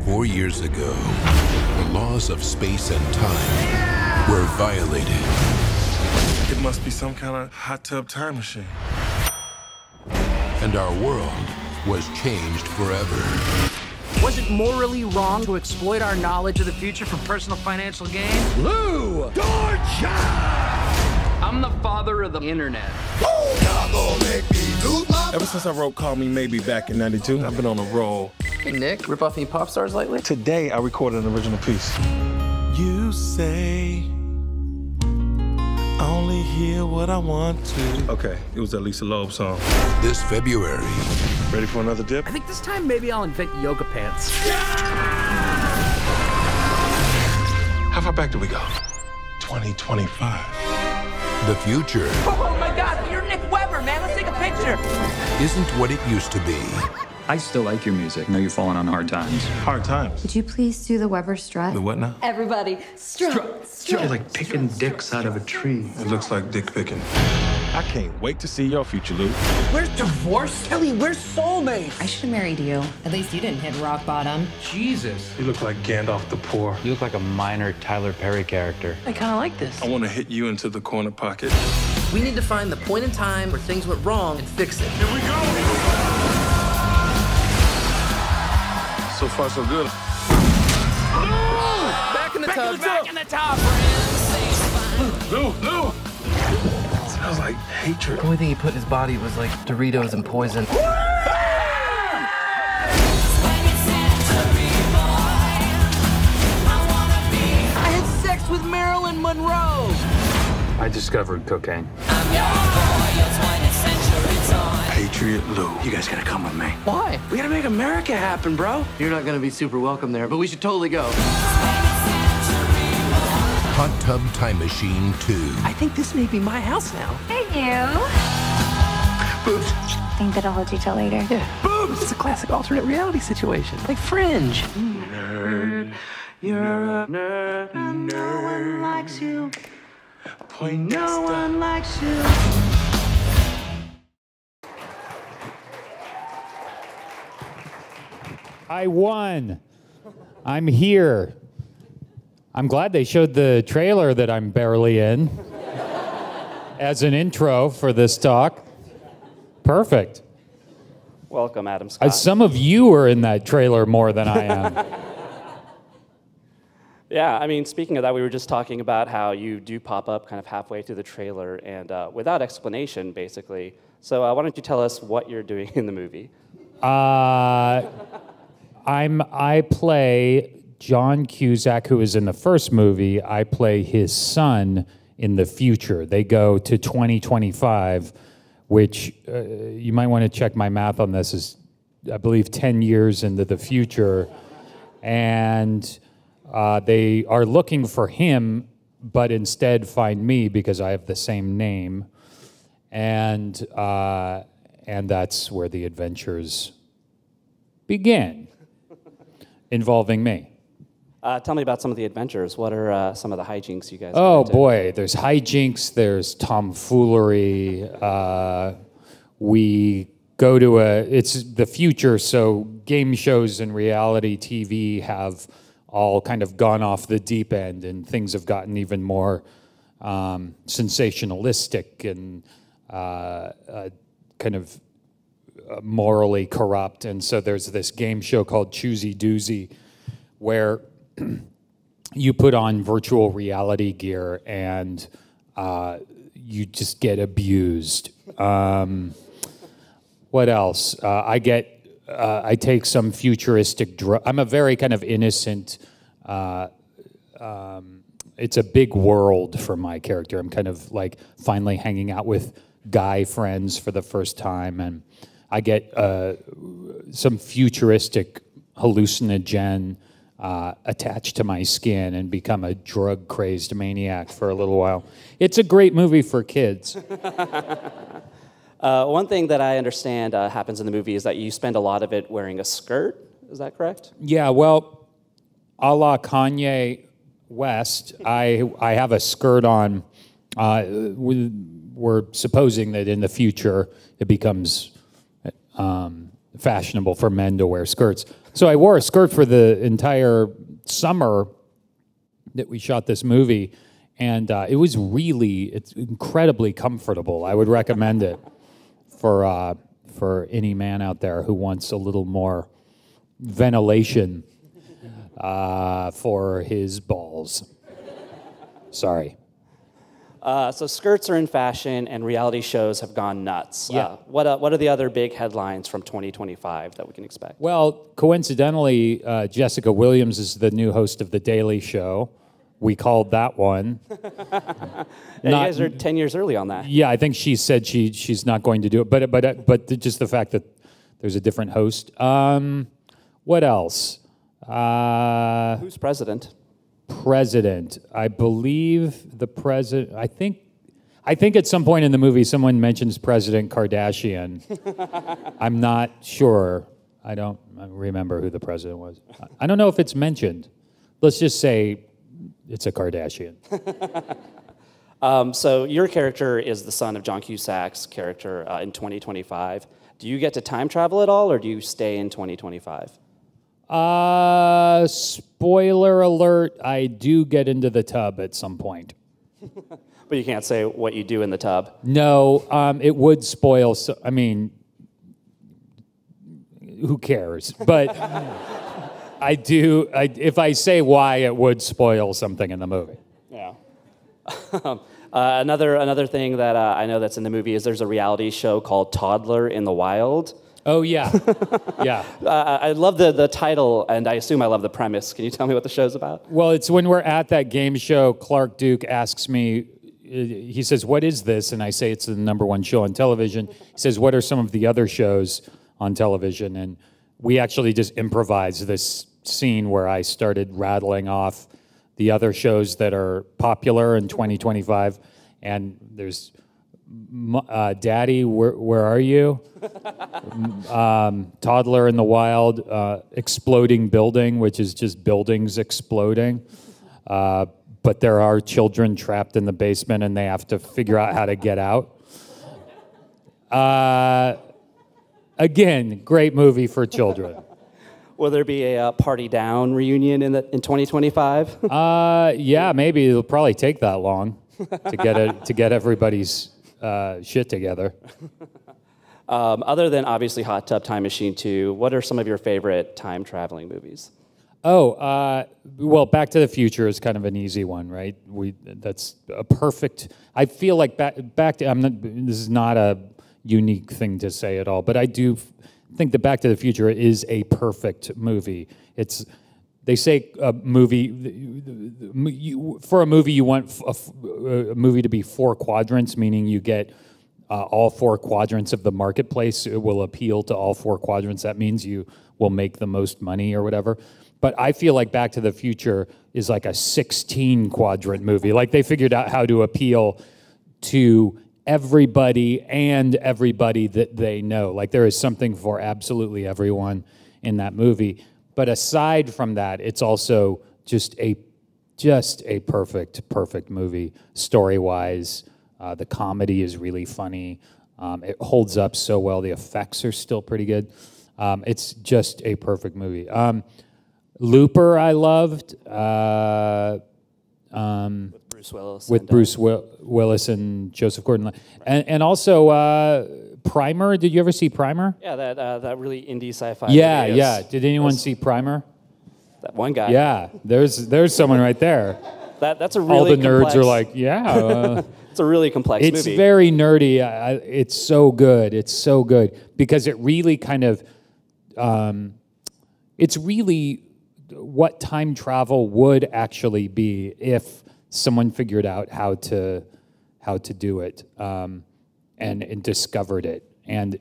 4 years ago, the laws of space and time were violated. It must be some kind of hot tub time machine. And our world was changed forever. Was it morally wrong to exploit our knowledge of the future for personal financial gain? Lou! Georgia! I'm the father of the internet. Ever since I wrote Call Me Maybe back in '92, I've been on a roll. Hey, Nick, rip off any pop stars lately? Today, I recorded an original piece. You say, I only hear what I want to. Okay, it was that Lisa Loeb song. This February. Ready for another dip? I think this time maybe I'll invent yoga pants. How far back do we go? 2025. The future Oh my God, you're Nick Weber, man. Let's take a picture. isn't what it used to be. I still like your music. I know you're falling on hard times. Hard times. Would you please do the Weber strut? The what now? Everybody, strut. You're like picking dicks out of a tree. It looks like dick picking. I can't wait to see your future, Lou. Where's divorce? Kelly, where's soulmate? I should have married you. At least you didn't hit rock bottom. Jesus. You look like Gandalf the Poor. You look like a minor Tyler Perry character. I kind of like this. I want to hit you into the corner pocket. We need to find the point in time where things went wrong and fix it. Here we go! So far, so good. Back in the tub. Back in the tub. Lou! It smells like hatred. The only thing he put in his body was like Doritos and poison. I had sex with Marilyn Monroe. I discovered cocaine. Patriot Lou. You guys gotta come with me. Why? We gotta make America happen, bro. You're not gonna be super welcome there, but we should totally go. Hot Tub Time Machine 2. I think this may be my house now. Hey, you. Boobs. Think that'll hold you till later. Yeah. Boobs. It's a classic alternate reality situation, like Fringe. Nerd. You're a nerd. No one likes you. No one likes you. I won. I'm here. I'm glad they showed the trailer that I'm barely in as an intro for this talk. Perfect. Welcome, Adam Scott. Some of you are in that trailer more than I am. Yeah, I mean, speaking of that, we were just talking about how you do pop up kind of halfway through the trailer and without explanation, basically. So why don't you tell us what you're doing in the movie? I play John Cusack, who is in the first movie. I play his son in the future. They go to 2025, which you might want to check my math on this, is I believe 10 years into the future. And they are looking for him, but instead find me because I have the same name. And that's where the adventures begin, involving me. Tell me about some of the adventures. What are some of the hijinks you guys Oh get into? boy, there's hijinks, there's tomfoolery. We go to it's the future, so game shows and reality TV have all kind of gone off the deep end, and things have gotten even more sensationalistic and kind of morally corrupt. And so there's this game show called Choosy Doozy where you put on virtual reality gear and you just get abused. What else? I take some futuristic drug. I'm a very kind of innocent, it's a big world for my character. I'm kind of like finally hanging out with guy friends for the first time, and I get some futuristic hallucinogen attached to my skin and become a drug-crazed maniac for a little while. It's a great movie for kids. One thing that I understand happens in the movie is that you spend a lot of it wearing a skirt. Is that correct? Yeah, well, a la Kanye West, I have a skirt on. We're supposing that in the future it becomes fashionable for men to wear skirts. So I wore a skirt for the entire summer that we shot this movie, and it's incredibly comfortable. I would recommend it for any man out there who wants a little more ventilation for his balls. Sorry. So skirts are in fashion, and reality shows have gone nuts. Yeah. What are the other big headlines from 2025 that we can expect? Well, coincidentally, Jessica Williams is the new host of The Daily Show. We called that one. You guys are 10 years early on that. Yeah, I think she said she's not going to do it, but just the fact that there's a different host. What else? Who's president? President. I believe the president. I think at some point in the movie someone mentions President Kardashian. I'm not sure. I don't remember who the president was. I don't know if it's mentioned. Let's just say it's a Kardashian. So your character is the son of John Cusack's character in 2025. Do you get to time travel at all, or do you stay in 2025? Spoiler alert, I do get into the tub at some point. But you can't say what you do in the tub. No, it would spoil, I mean, who cares? But if I say why, it would spoil something in the movie. Yeah. Another thing that I know that's in the movie is there's a reality show called Toddler in the Wild. Oh, yeah. Yeah. I love the title, and I assume I love the premise. Can you tell me what the show's about? Well, it's when we're at that game show, Clark Duke asks me, he says, what is this? And I say, it's the #1 show on television. He says, what are some of the other shows on television? And we actually just improvised this scene where I started rattling off the other shows that are popular in 2025. And there's Daddy, where are you? Toddler in the Wild, Exploding Building, which is just buildings exploding. But there are children trapped in the basement and they have to figure out how to get out. Again, great movie for children. Will there be a Party Down reunion in 2025? Yeah, maybe it'll probably take that long to get everybody's shit together. Other than obviously Hot Tub Time Machine 2, what are some of your favorite time traveling movies? Oh, well, Back to the Future is kind of an easy one, right? That's a perfect. I feel like back to. This is not a unique thing to say at all, but I do think that Back to the Future is a perfect movie. They say a movie, for a movie you want a movie to be 4 quadrants, meaning you get all 4 quadrants of the marketplace. It will appeal to all 4 quadrants. That means you will make the most money or whatever. But I feel like Back to the Future is like a 16 quadrant movie. Like they figured out how to appeal to everybody and everybody that they know. Like there is something for absolutely everyone in that movie. But aside from that, it's also just a perfect movie story-wise. The comedy is really funny. It holds up so well. The effects are still pretty good. It's just a perfect movie. Looper, I loved. With Bruce Willis. With Bruce Willis and Joseph Gordon. And also Primer. Did you ever see Primer? Yeah, that really indie sci-fi. Yeah, yeah. Did anyone see Primer? That one guy. Yeah, there's someone right there. That's a really all the nerds complex, are like, yeah. It's a really complex movie. It's very nerdy. It's so good. It's so good because it really kind of, it's really what time travel would actually be if someone figured out how to do it and discovered it. And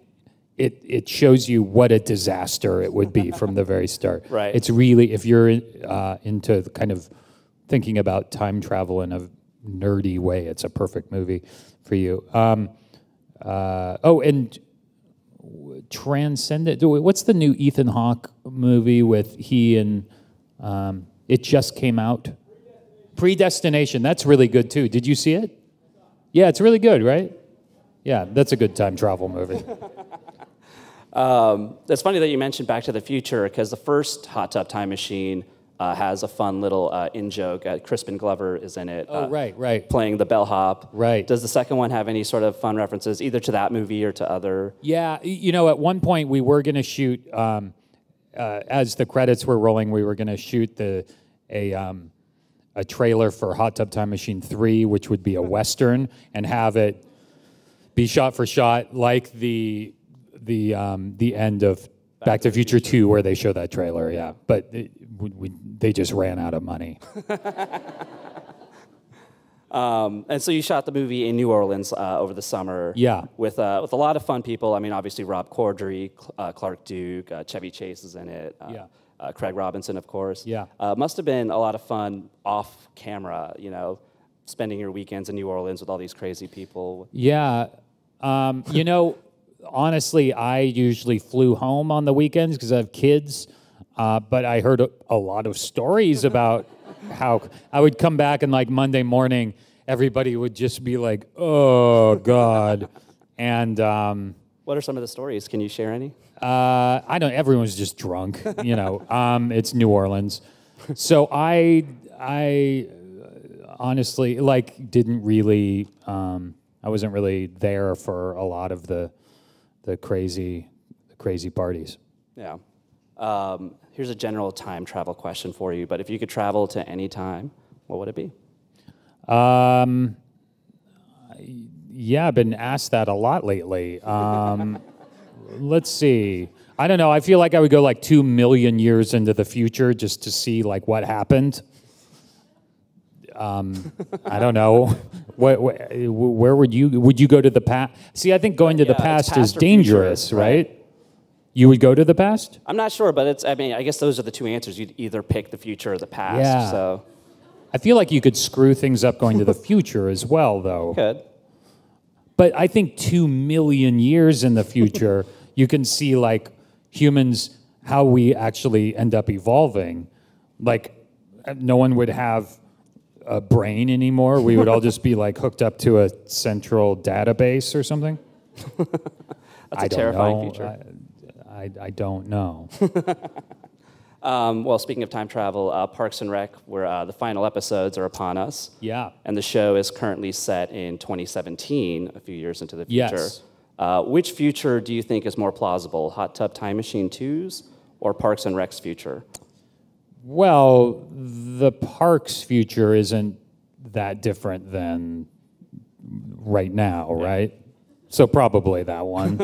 it shows you what a disaster it would be from the very start. Right. It's really, if you're into kind of thinking about time travel in a nerdy way, it's a perfect movie for you. And Transcendent. What's the new Ethan Hawke movie with he and it just came out? Predestination. That's really good too. Did you see it? Yeah, it's really good, right? Yeah, that's a good time travel movie. It's funny that you mentioned Back to the Future, because the first Hot Tub Time Machine has a fun little in-joke. Crispin Glover is in it. Oh, right. Playing the bellhop. Right. Does the second one have any sort of fun references, either to that movie or to other? Yeah, at one point we were going to shoot, as the credits were rolling, we were going to shoot a trailer for Hot Tub Time Machine 3, which would be a Western, and have it be shot for shot like the end of Back to the Future 2, where they show that trailer, yeah. But they just ran out of money. And so you shot the movie in New Orleans over the summer. Yeah. With a lot of fun people. I mean, obviously Rob Corddry, Clark Duke, Chevy Chase is in it. Yeah. Craig Robinson, of course. Yeah. Must have been a lot of fun off camera, spending your weekends in New Orleans with all these crazy people. Yeah. Honestly, I usually flew home on the weekends because I have kids. But I heard a lot of stories about how I would come back and like Monday morning, everybody would just be like, oh, God. And what are some of the stories? Can you share any? I don't. Everyone's just drunk, It's New Orleans, so I honestly didn't really. I wasn't really there for a lot of the crazy parties. Yeah. Here's a general time travel question for you. But if you could travel to any time, what would it be? Yeah, I've been asked that a lot lately. Let's see. I don't know. I feel like I would go like 2 million years into the future just to see like what happened. I don't know. Where would you go to the past? See, I think going to the past is dangerous, future, right? You would go to the past? I'm not sure, but I guess those are the two answers. You'd either pick the future or the past. Yeah. So I feel like you could screw things up going to the future as well, though. Could. But I think 2 million years in the future, you can see like humans, how we actually end up evolving. Like no one would have a brain anymore. We would all just be like hooked up to a central database or something. That's a terrifying future. I don't know. Well, speaking of time travel, Parks and Rec, where the final episodes are upon us. Yeah. And the show is currently set in 2017, a few years into the future. Yes. Which future do you think is more plausible, Hot Tub Time Machine 2's or Parks and Rec's future? Well, the Parks future isn't that different than right now, right? So probably that one.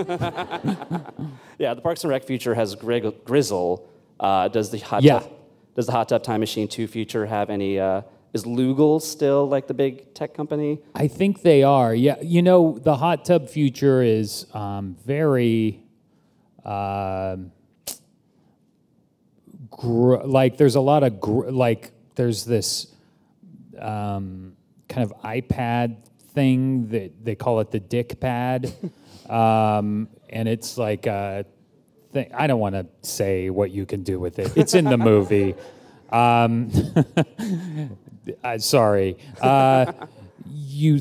Yeah, the Parks and Rec future has Grizzle. Does the Hot Tub Time Machine 2 future have any? Is Lugal still like the big tech company? I think they are. Yeah, the hot tub future is very there's a lot of there's this kind of iPad thing that they call it the dick pad, and it's like a thing. I don't want to say what you can do with it. It's in the movie. Sorry. You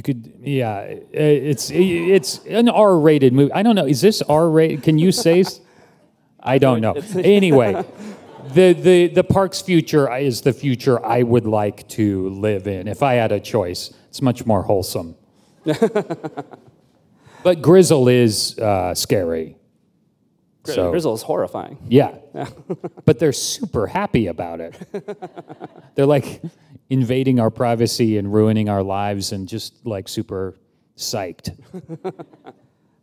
could, yeah. It's an R-rated movie. I don't know. Is this R-rated? Can you say? I don't know. Anyway, the park's future is the future I would like to live in if I had a choice. It's much more wholesome. But Grizzle is scary. Grizzle is horrifying. Yeah. But they're super happy about it. They're like invading our privacy and ruining our lives and just like super psyched.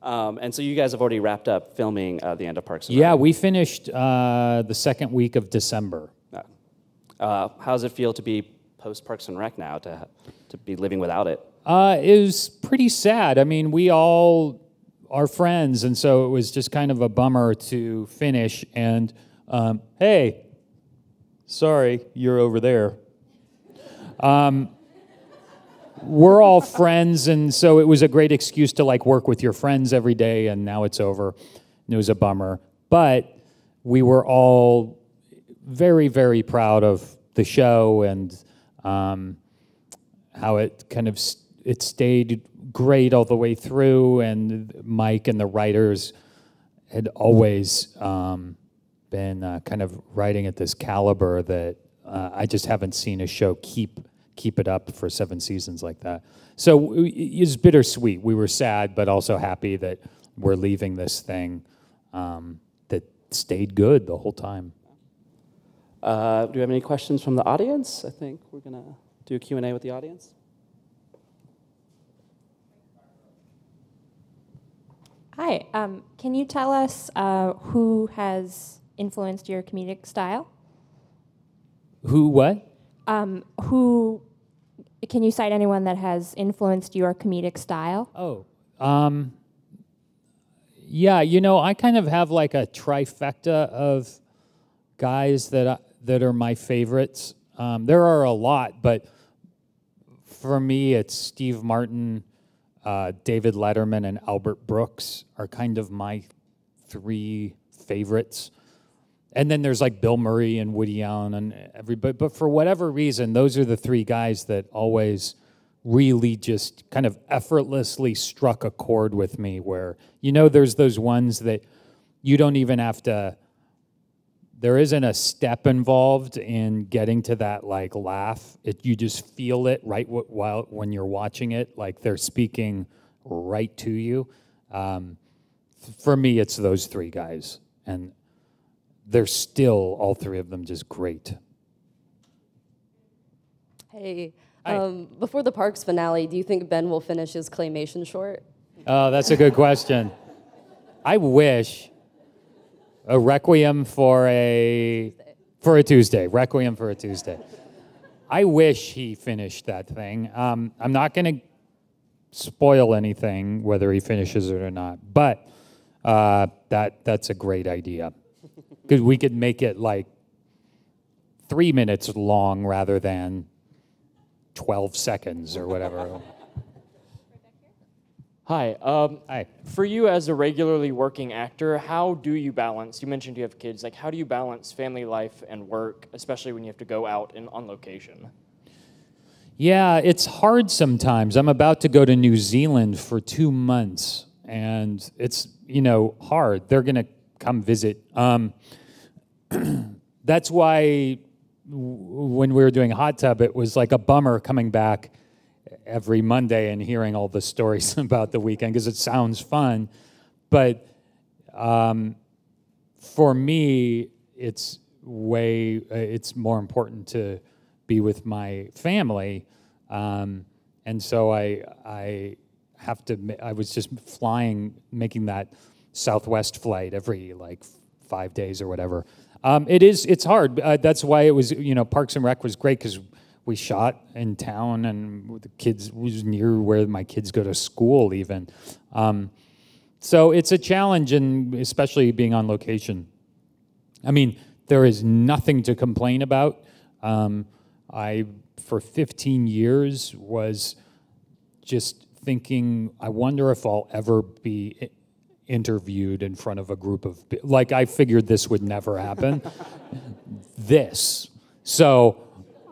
And so you guys have already wrapped up filming the end of Parks and Rec. Yeah, we finished the second week of December. How does it feel to be post Parks and Rec now, to be living without it? It was pretty sad. I mean, we all are friends, and so it was just kind of a bummer to finish. And hey, sorry, you're over there. We're all friends, and so it was a great excuse to like work with your friends every day, and now it's over. And it was a bummer. But we were all very, very proud of the show and how it kind of it stayed great all the way through, and Mike and the writers had always been kind of writing at this caliber that I just haven't seen a show keep it up for 7 seasons like that. So it's bittersweet. We were sad, but also happy that we're leaving this thing that stayed good the whole time. Do we have any questions from the audience? I think we're going to do a Q&A with the audience. Hi, can you tell us who has influenced your comedic style? Who what? Who, can you cite anyone that has influenced your comedic style? Oh, yeah, you know, I kind of have like a trifecta of guys that are my favorites. There are a lot, but for me, it's Steve Martin, David Letterman, and Albert Brooks are kind of my 3 favorites. And then there's like Bill Murray and Woody Allen and everybody. But for whatever reason, those are the 3 guys that always really just kind of effortlessly struck a chord with me where, you know, there's those ones that you don't even have to, there isn't a step involved in getting to that like laugh. You just feel it right when you're watching it, like they're speaking right to you. For me, it's those 3 guys. And they're still, all 3 of them, just great. Hey, before the Parks finale, do you think Ben will finish his claymation short? Oh, that's a good question. I wish a Requiem for a Tuesday. Requiem for a Tuesday. I wish he finished that thing. I'm not going to spoil anything, whether he finishes it or not, but that's a great idea. Because we could make it like 3 minutes long rather than 12 seconds or whatever. Hi. Hi. For you as a regularly working actor, how do you balance, you mentioned you have kids, like how do you balance family life and work, especially when you have to go out and on location? Yeah, it's hard sometimes. I'm about to go to New Zealand for 2 months, and it's, you know, hard. They're going to come visit. That's why when we were doing Hot Tub, it was like a bummer coming back every Monday and hearing all the stories about the weekend because it sounds fun. But for me, it's more important to be with my family. And so I was just making that Southwest flight every like 5 days or whatever. It's hard. That's why it was, you know, Parks and Rec was great because we shot in town and the kids was near where my kids go to school even. So it's a challenge, and especially being on location. I mean, there is nothing to complain about. I, for 15 years, was just thinking, I wonder if I'll ever be interviewed in front of a group of, like, I figured this would never happen. So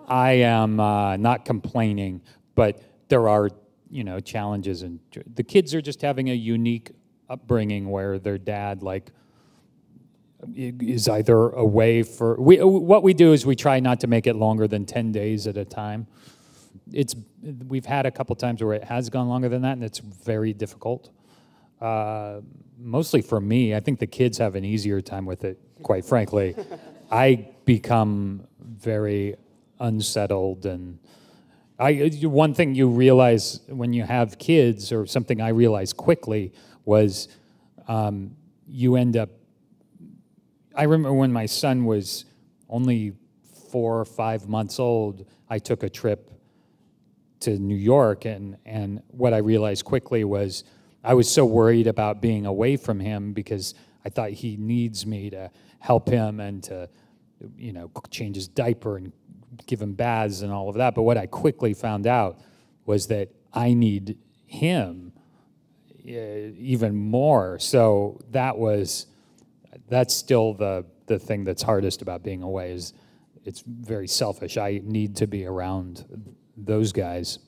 I am not complaining, but there are, you know, challenges, and the kids are just having a unique upbringing where their dad, like, is either away for, what we do is we try not to make it longer than 10 days at a time. We've had a couple times where it has gone longer than that, and it's very difficult. Mostly for me. I think the kids have an easier time with it, quite frankly. I become very unsettled, and one thing you realize when you have kids, or something I realized quickly, was you end up, I remember when my son was only 4 or 5 months old, I took a trip to New York, and what I realized quickly was I was so worried about being away from him because I thought he needs me to help him and to, you know, change his diaper and give him baths and all of that. But what I quickly found out was that I need him even more. So that's still the thing that's hardest about being away, is it's very selfish. I need to be around those guys.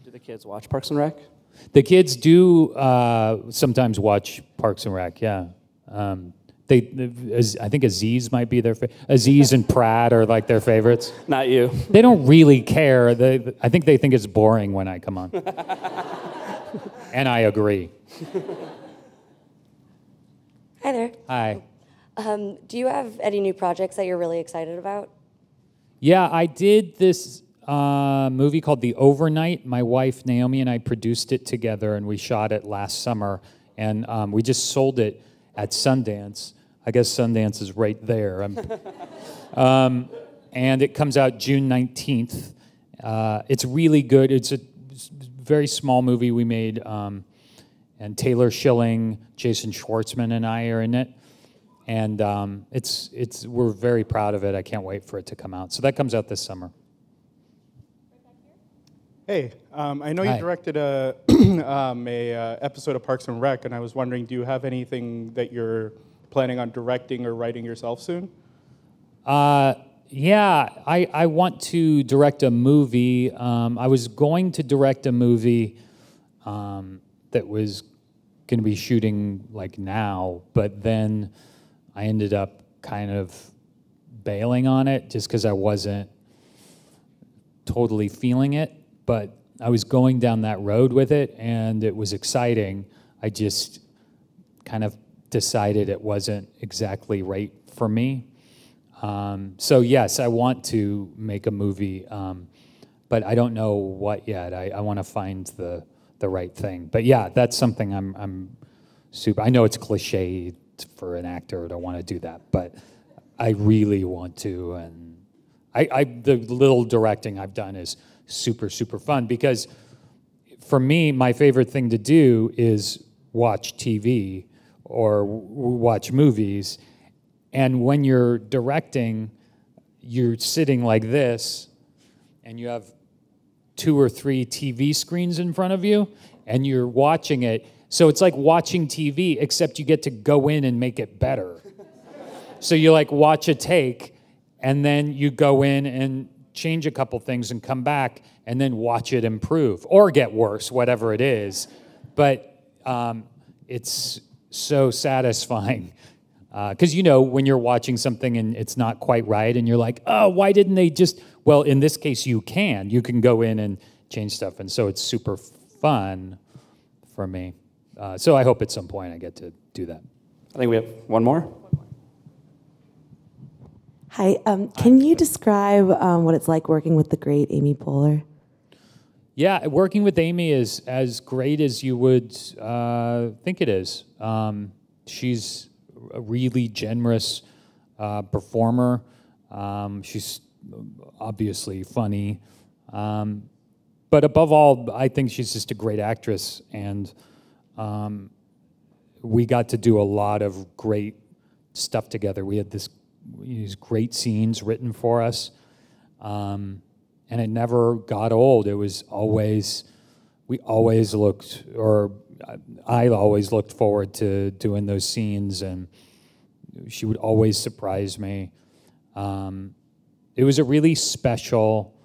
Do the kids watch Parks and Rec? The kids do sometimes watch Parks and Rec, yeah. I think Aziz might be their Aziz and Pratt are like their favorites. Not you. They don't really care. I think they think it's boring when I come on. And I agree. Hi there. Hi. Do you have any new projects that you're really excited about? Yeah, I did this movie called The Overnight. My wife, Naomi, and I produced it together, and we shot it last summer. And we just sold it at Sundance. I guess Sundance is right there. And it comes out June 19th. It's really good. It's a very small movie we made. And Taylor Schilling, Jason Schwartzman, and I are in it. And we're very proud of it. I can't wait for it to come out. So that comes out this summer. Hey, I know Hi. you directed a episode of Parks and Rec, and I was wondering, do you have anything that you're planning on directing or writing yourself soon? Yeah, I want to direct a movie. I was going to direct a movie that was going to be shooting like now, but then I ended up kind of bailing on it just because I wasn't totally feeling it. But I was going down that road with it, and it was exciting. I just kind of decided it wasn't exactly right for me. So yes, I want to make a movie, but I don't know what yet. I want to find the right thing. But yeah, that's something I'm super. I know it's cliche for an actor to want to do that, but I really want to. And the little directing I've done is super, super fun because for me, my favorite thing to do is watch TV or watch movies. And when you're directing, you're sitting like this and you have 2 or 3 TV screens in front of you and you're watching it. So it's like watching TV, except you get to go in and make it better. So you like watch a take and then you go in and change a couple things and come back and then watch it improve or get worse, whatever it is. But it's so satisfying. Because, when you're watching something and it's not quite right and you're like, oh, why didn't they just... Well, in this case, you can. You can go in and change stuff. And so it's super fun for me. So I hope at some point I get to do that. I think we have one more. Hi, can you describe what it's like working with the great Amy Poehler? Yeah, working with Amy is as great as you would think it is. She's a really generous performer. She's obviously funny. But above all, I think she's just a great actress. And we got to do a lot of great stuff together. We had these great scenes written for us. And it never got old. It was always, I always looked forward to doing those scenes, and she would always surprise me. It was a really special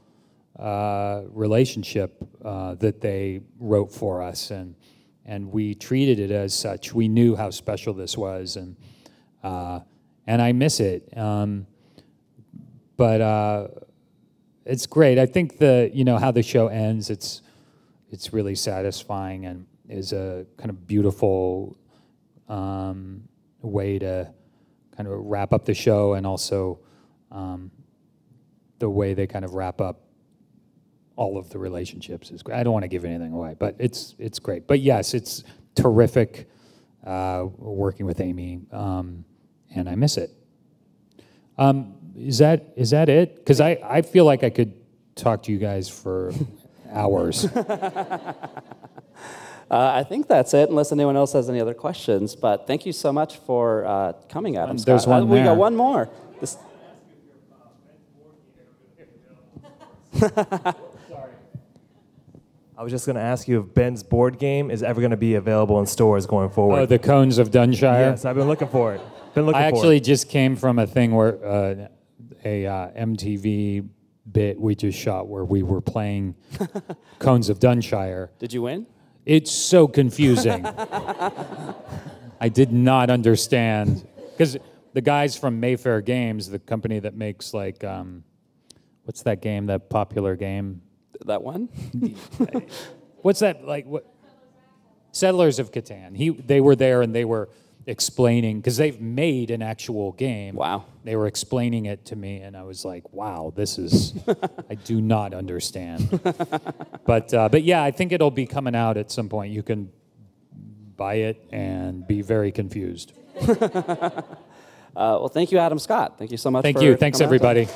relationship that they wrote for us, and we treated it as such. We knew how special this was, and I miss it. But it's great. I think how the show ends, it's really satisfying and is a kind of beautiful way to kind of wrap up the show, and also the way they kind of wrap up all of the relationships is great. I don't want to give anything away, but it's great. But yes, it's terrific working with Amy, and I miss it. Is that it? Because I feel like I could talk to you guys for hours. I think that's it, unless anyone else has any other questions. But thank you so much for coming, Adam. There's Scott. one We there. got one more. I was just going to ask you if Ben's board game is ever going to be available in stores going forward. Oh, the Cones of Dunshire? Yes, I've been looking for it. I actually just came from a thing where a MTV bit we just shot where we were playing Cones of Dunshire. Did you win? It's so confusing. I did not understand. Because the guys from Mayfair Games, the company that makes like, what's that game, that popular game? That one? What's that, like, what? Settlers of Catan. They were there and they were explaining, because they've made an actual game. Wow. They were explaining it to me, and I was like, wow, this is, I do not understand. But yeah, I think it'll be coming out at some point. You can buy it and be very confused. Well, thank you, Adam Scott. Thank you so much. Thank you. Thanks, everybody.